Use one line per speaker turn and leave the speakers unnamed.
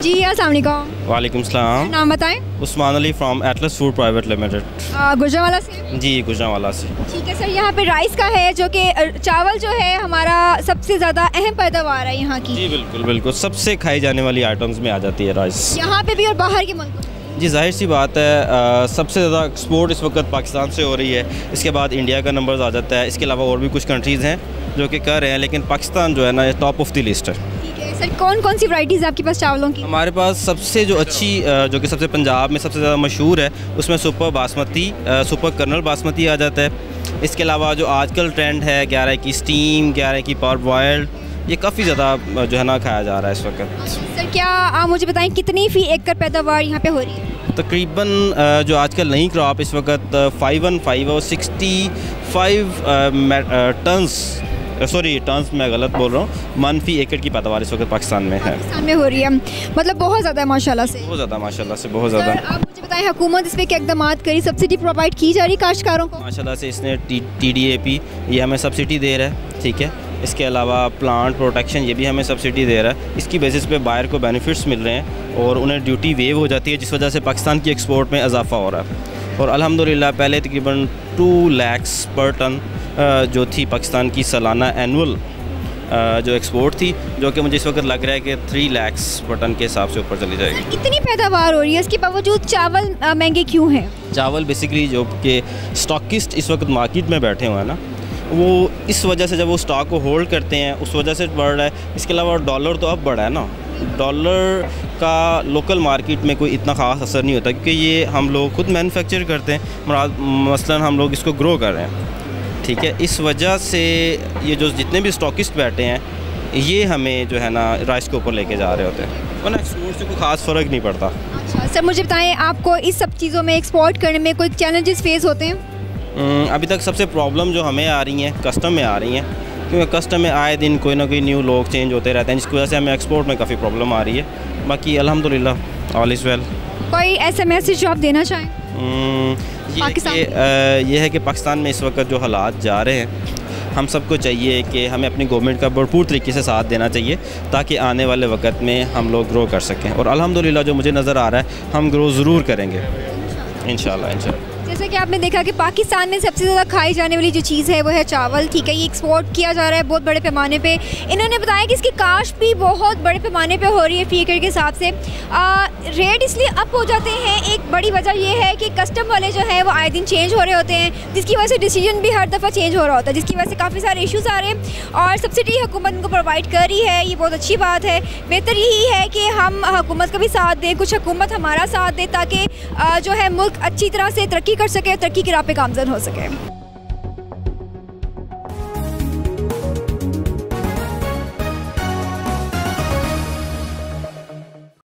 जी अस्सलाम वालेकुम।
वालेकुम सलाम।
नाम बताएं।
Usman Ali from Atlas food private limited.
Gujranwala से।
जी गुजरांवाला से।
ठीक है सर, यहाँ पे राइस का है जो कि चावल जो है हमारा सबसे ज़्यादा अहम पैदावार है यहाँ की।
जी बिल्कुल बिल्कुल, सबसे खाई जाने वाली आइटम्स में आ जाती है राइस।
यहाँ पे भी और बाहर के मुल्कों में।
जी जाहिर सी बात है, सबसे ज़्यादा एक्सपोर्ट इस वक्त पाकिस्तान से हो रही है। इसके बाद इंडिया का नंबर आ जाता है। इसके अलावा और भी कुछ कंट्रीज़ हैं जो कि कर रहे हैं, लेकिन पाकिस्तान जो है ना, ये टॉप ऑफ द लिस्ट है।
ठीक है सर, कौन कौन सी वैराइटीज़ आपके पास चावलों की?
हमारे पास सबसे जो अच्छी जो कि सबसे पंजाब में सबसे ज़्यादा मशहूर है, उसमें super basmati, super kernel basmati आ जाता है। इसके अलावा जो आजकल ट्रेंड है 11 की स्टीम, 11 की पावर बॉयल्ड, ये काफ़ी ज़्यादा जो है ना खाया जा रहा है इस वक्त।
सर क्या आप मुझे बताएं कितनी फ़ी एकड़ पैदावार यहाँ पे हो रही है?
तकरीबन जो आजकल नई क्रॉप इस वक्त 515 और 65 टन्स, सॉरी टन्स मैं गलत बोल रहा हूँ, मनफी एकड़ की पैदावार इस वक्त पाकिस्तान में है।
पाकिस्तान में हो रही है, मतलब बहुत ज़्यादा है माशाल्लाह से।
बहुत ज़्यादा माशाल्लाह से, बहुत ज़्यादा।
आप मुझे बताएं हुकूमत इस पर क्या इक़दाम करी, सब्सिडी प्रोवाइड की जा रही है काश्तकारों को?
माशाल्लाह से इसने TDAP ये हमें सब्सिडी दे रहा है, ठीक है। इसके अलावा प्लांट प्रोटेक्शन ये भी हमें सब्सिडी दे रहा है। इसकी बेसिस पे बायर को बेनिफिट्स मिल रहे हैं और उन्हें ड्यूटी वेव हो जाती है, जिस वजह से पाकिस्तान की एक्सपोर्ट में इजाफा हो रहा है। और अल्हम्दुलिल्लाह पहले तकरीबन 2 लाख पर टन जो थी पाकिस्तान की सालाना एनुअल जो एक्सपोर्ट थी, जो कि मुझे इस वक्त लग रहा है कि 3 लाख पर टन के हिसाब से ऊपर चली जाएगी।
इतनी पैदावार हो रही है, इसके बावजूद चावल महंगे क्यों हैं?
चावल बेसिकली जो कि स्टॉकिस्ट इस वक्त मार्केट में बैठे हुए हैं ना, वो इस वजह से जब वो स्टॉक को होल्ड करते हैं उस वजह से बढ़ रहा है। इसके अलावा डॉलर तो अब बढ़ा है ना, डॉलर का लोकल मार्केट में कोई इतना ख़ास असर नहीं होता, क्योंकि ये हम लोग खुद मैन्युफैक्चर करते हैं। मसलन हम लोग इसको ग्रो कर रहे हैं, ठीक है। इस वजह से ये जो जितने भी स्टॉकिस्ट बैठे हैं, ये हमें जो है ना राइस के ऊपर लेके जा रहे होते हैं, वरना एक्सपोर्ट से कोई ख़ास फ़र्क नहीं पड़ता।
अच्छा सर, मुझे बताएं आपको इस सब चीज़ों में एक्सपोर्ट करने में कोई चैलेंजेस फेस होते हैं?
अभी तक सबसे प्रॉब्लम जो हमें आ रही हैं कस्टम में आ रही हैं, क्योंकि कस्टम में आए दिन कोई ना कोई न्यू लोग चेंज होते रहते हैं, जिसकी वजह से हमें एक्सपोर्ट में काफ़ी प्रॉब्लम आ रही है। बाकी अल्हम्दुलिल्लाह ऑल इज़ वेल।
कोई ऐसा मैसेज जो आप देना चाहें?
ये है कि पाकिस्तान में इस वक्त जो हालात जा रहे हैं, हम सबको चाहिए कि हमें अपनी गवर्नमेंट का भरपूर तरीके से साथ देना चाहिए, ताकि आने वाले वक्त में हम लोग ग्रो कर सकें। और अल्हम्दुलिल्लाह जो मुझे नज़र आ रहा है, हम ग्रो ज़रूर करेंगे इंशाल्लाह इंशाल्लाह।
जैसे कि आपने देखा कि पाकिस्तान में सबसे ज़्यादा खाई जाने वाली जो चीज़ है वो है चावल, ठीक है। ये एक्सपोर्ट किया जा रहा है बहुत बड़े पैमाने पे। इन्होंने बताया कि इसकी काश्त भी बहुत बड़े पैमाने पे हो रही है फ़ी एकड़ के हिसाब से। रेट इसलिए अप हो जाते हैं, एक बड़ी वजह ये है कि कस्टम वाले जो है वो आए दिन चेंज हो रहे होते हैं, जिसकी वजह से डिसीजन भी हर दफ़ा चेंज हो रहा होता है, जिसकी वजह से काफ़ी सारे इशूज़ आ रहे हैं। और सब्सिडी हुकूमत उनको प्रोवाइड कर रही है, ये बहुत अच्छी बात है। बेहतर यही है कि हम हुकूमत का भी साथ दें, कुछ हुकूमत हमारा साथ दे, ताकि जो है मुल्क अच्छी तरह से तरक्की कर सके, तरक्की की राह पे गामज़न हो सके।